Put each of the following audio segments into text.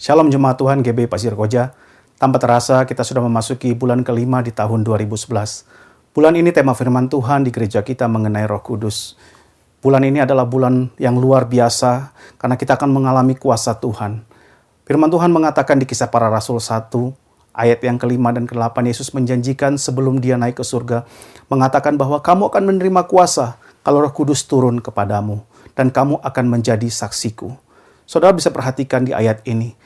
Shalom Jemaat Tuhan GB Pasir Koja. Tanpa terasa kita sudah memasuki bulan kelima di tahun 2011. Bulan ini tema firman Tuhan di gereja kita mengenai Roh Kudus. Bulan ini adalah bulan yang luar biasa karena kita akan mengalami kuasa Tuhan. Firman Tuhan mengatakan di Kisah Para Rasul 1 ayat yang kelima dan ke-8, Yesus menjanjikan sebelum dia naik ke surga, mengatakan bahwa kamu akan menerima kuasa kalau Roh Kudus turun kepadamu dan kamu akan menjadi saksiku. Saudara bisa perhatikan di ayat ini.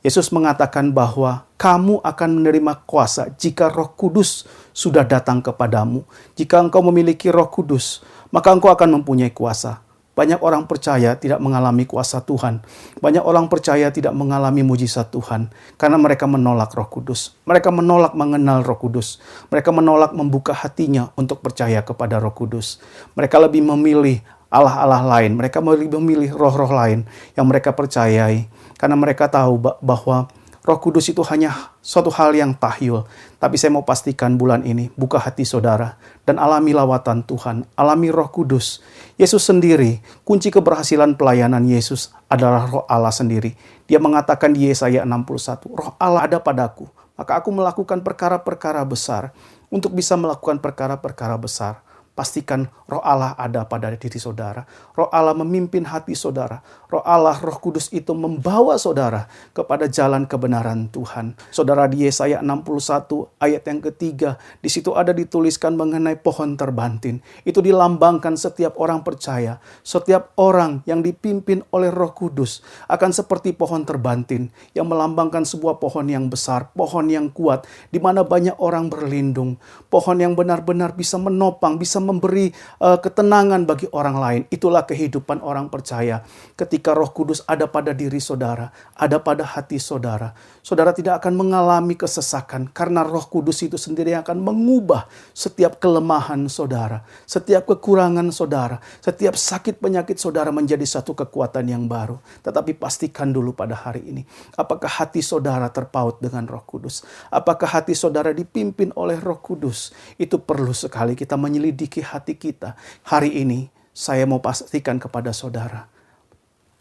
Yesus mengatakan bahwa kamu akan menerima kuasa jika Roh Kudus sudah datang kepadamu. Jika engkau memiliki Roh Kudus, maka engkau akan mempunyai kuasa. Banyak orang percaya tidak mengalami kuasa Tuhan. Banyak orang percaya tidak mengalami mujizat Tuhan karena mereka menolak Roh Kudus. Mereka menolak mengenal Roh Kudus. Mereka menolak membuka hatinya untuk percaya kepada Roh Kudus. Mereka lebih memilih Allah-Allah lain. Mereka lebih memilih roh-roh lain yang mereka percayai. Karena mereka tahu bahwa Roh Kudus itu hanya suatu hal yang tahyul. Tapi saya mau pastikan bulan ini, buka hati saudara dan alami lawatan Tuhan, alami Roh Kudus. Yesus sendiri, kunci keberhasilan pelayanan Yesus adalah Roh Allah sendiri. Dia mengatakan di Yesaya 61, Roh Allah ada padaku, maka aku melakukan perkara-perkara besar. Untuk bisa melakukan perkara-perkara besar, pastikan Roh Allah ada pada diri saudara. Roh Allah memimpin hati saudara. Roh Allah, Roh Kudus itu membawa saudara kepada jalan kebenaran Tuhan. Saudara, di Yesaya 61 ayat yang ketiga, di situ ada dituliskan mengenai pohon terbantin. Itu dilambangkan setiap orang percaya. Setiap orang yang dipimpin oleh Roh Kudus akan seperti pohon terbantin yang melambangkan sebuah pohon yang besar, pohon yang kuat, di mana banyak orang berlindung. Pohon yang benar-benar bisa menopang, bisa memberi ketenangan bagi orang lain. Itulah kehidupan orang percaya. Ketika Roh Kudus ada pada diri saudara, ada pada hati saudara, saudara tidak akan mengalami kesesakan karena Roh Kudus itu sendiri yang akan mengubah setiap kelemahan saudara, setiap kekurangan saudara, setiap sakit penyakit saudara menjadi satu kekuatan yang baru. Tetapi pastikan dulu pada hari ini, apakah hati saudara terpaut dengan Roh Kudus? Apakah hati saudara dipimpin oleh Roh Kudus? Itu perlu sekali kita menyelidiki hati kita. Hari ini saya mau pastikan kepada saudara,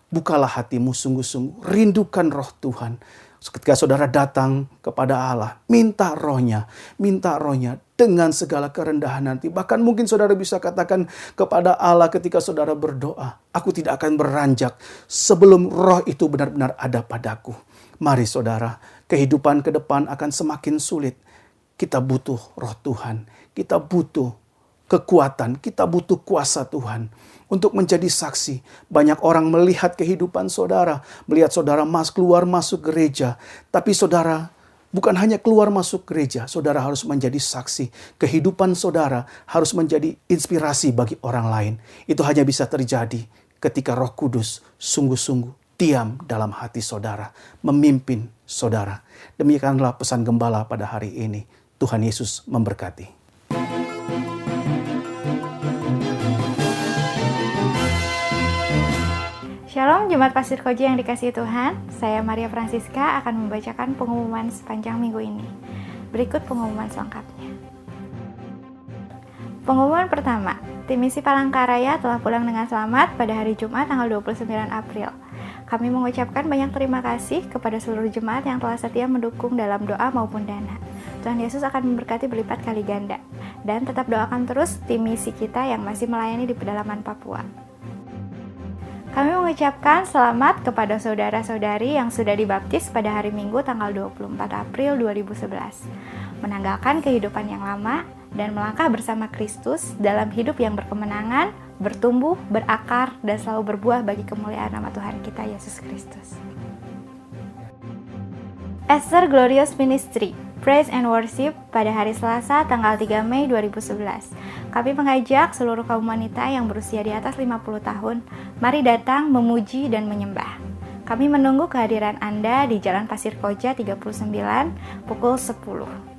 bukalah hatimu sungguh-sungguh, rindukan Roh Tuhan. Ketika saudara datang kepada Allah, minta rohnya dengan segala kerendahan hati. Bahkan mungkin saudara bisa katakan kepada Allah ketika saudara berdoa, aku tidak akan beranjak sebelum roh itu benar-benar ada padaku. Mari saudara, kehidupan ke depan akan semakin sulit. Kita butuh Roh Tuhan, kita butuh kekuatan, kita butuh kuasa Tuhan untuk menjadi saksi. Banyak orang melihat kehidupan saudara, melihat saudara keluar masuk gereja, tapi saudara bukan hanya keluar masuk gereja, saudara harus menjadi saksi. Kehidupan saudara harus menjadi inspirasi bagi orang lain. Itu hanya bisa terjadi ketika Roh Kudus sungguh-sungguh diam dalam hati saudara, memimpin saudara. Demikianlah pesan gembala pada hari ini. Tuhan Yesus memberkati. Shalom Jemaat Pasir Koja yang dikasihi Tuhan. Saya Maria Francisca akan membacakan pengumuman sepanjang minggu ini. Berikut pengumuman selengkapnya. Pengumuman pertama, tim misi Palangkaraya telah pulang dengan selamat pada hari Jumat tanggal 29 April. Kami mengucapkan banyak terima kasih kepada seluruh jemaat yang telah setia mendukung dalam doa maupun dana. Tuhan Yesus akan memberkati berlipat kali ganda. Dan tetap doakan terus tim misi kita yang masih melayani di pedalaman Papua. Kami mengucapkan selamat kepada saudara-saudari yang sudah dibaptis pada hari Minggu tanggal 24 April 2011. Menanggalkan kehidupan yang lama dan melangkah bersama Kristus dalam hidup yang berkemenangan, bertumbuh, berakar, dan selalu berbuah bagi kemuliaan nama Tuhan kita Yesus Kristus. Esther Glorious Ministry Praise and Worship pada hari Selasa tanggal 3 Mei 2011. Kami mengajak seluruh kaum wanita yang berusia di atas 50 tahun, mari datang memuji dan menyembah. Kami menunggu kehadiran Anda di Jalan Pasir Koja 39 pukul 10.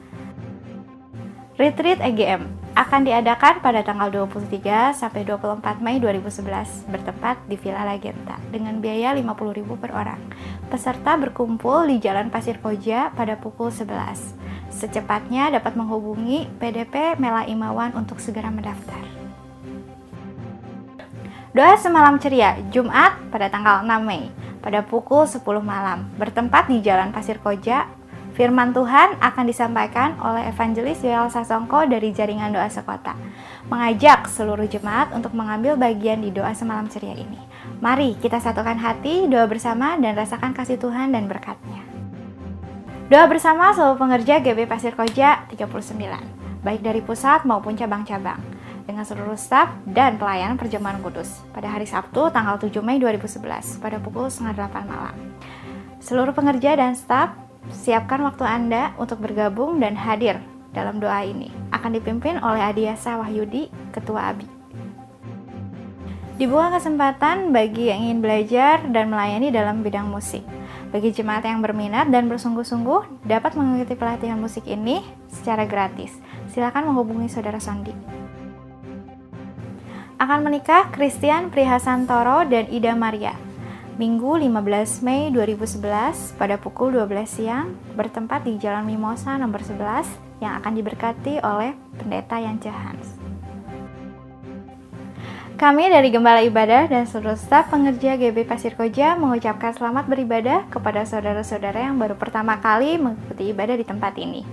Retreat EGM akan diadakan pada tanggal 23 sampai 24 Mei 2011 bertempat di Villa Lagenta dengan biaya Rp50.000 per orang. Peserta berkumpul di Jalan Pasir Koja pada pukul 11. Secepatnya dapat menghubungi PDP Mela Imawan untuk segera mendaftar. Doa semalam ceria Jumat pada tanggal 6 Mei. pada pukul 10 malam, bertempat di Jalan Pasir Koja. Firman Tuhan akan disampaikan oleh Evangelis Yoel Sasongko dari Jaringan Doa Sekota, mengajak seluruh jemaat untuk mengambil bagian di doa semalam ceria ini. Mari kita satukan hati, doa bersama, dan rasakan kasih Tuhan dan berkat-Nya. Doa bersama seluruh pengerja GB Pasir Koja 39, baik dari pusat maupun cabang-cabang, dengan seluruh staf dan pelayan perjamuan kudus, pada hari Sabtu tanggal 7 Mei 2011, pada pukul 7:30 malam. Seluruh pengerja dan staf, siapkan waktu Anda untuk bergabung dan hadir dalam doa ini. Akan dipimpin oleh Adiasa Wahyudi, Ketua ABI. Dibuka kesempatan bagi yang ingin belajar dan melayani dalam bidang musik. Bagi jemaat yang berminat dan bersungguh-sungguh, dapat mengikuti pelatihan musik ini secara gratis. Silakan menghubungi Saudara Sondi. Akan menikah Christian Prihasantoro dan Ida Maria. Minggu 15 Mei 2011 pada pukul 12 siang, bertempat di Jalan Mimosa nomor 11 yang akan diberkati oleh Pendeta Yance Hans. Kami dari Gembala Ibadah dan seluruh staf pengerja GB Pasir Koja mengucapkan selamat beribadah kepada saudara-saudara yang baru pertama kali mengikuti ibadah di tempat ini.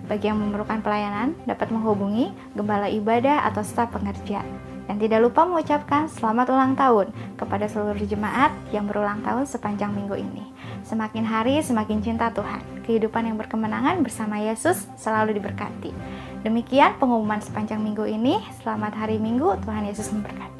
Bagi yang memerlukan pelayanan, dapat menghubungi Gembala Ibadah atau staf pengerja. Dan tidak lupa mengucapkan selamat ulang tahun kepada seluruh jemaat yang berulang tahun sepanjang minggu ini. Semakin hari semakin cinta Tuhan. Kehidupan yang berkemenangan bersama Yesus selalu diberkati. Demikian pengumuman sepanjang minggu ini. Selamat hari Minggu, Tuhan Yesus memberkati.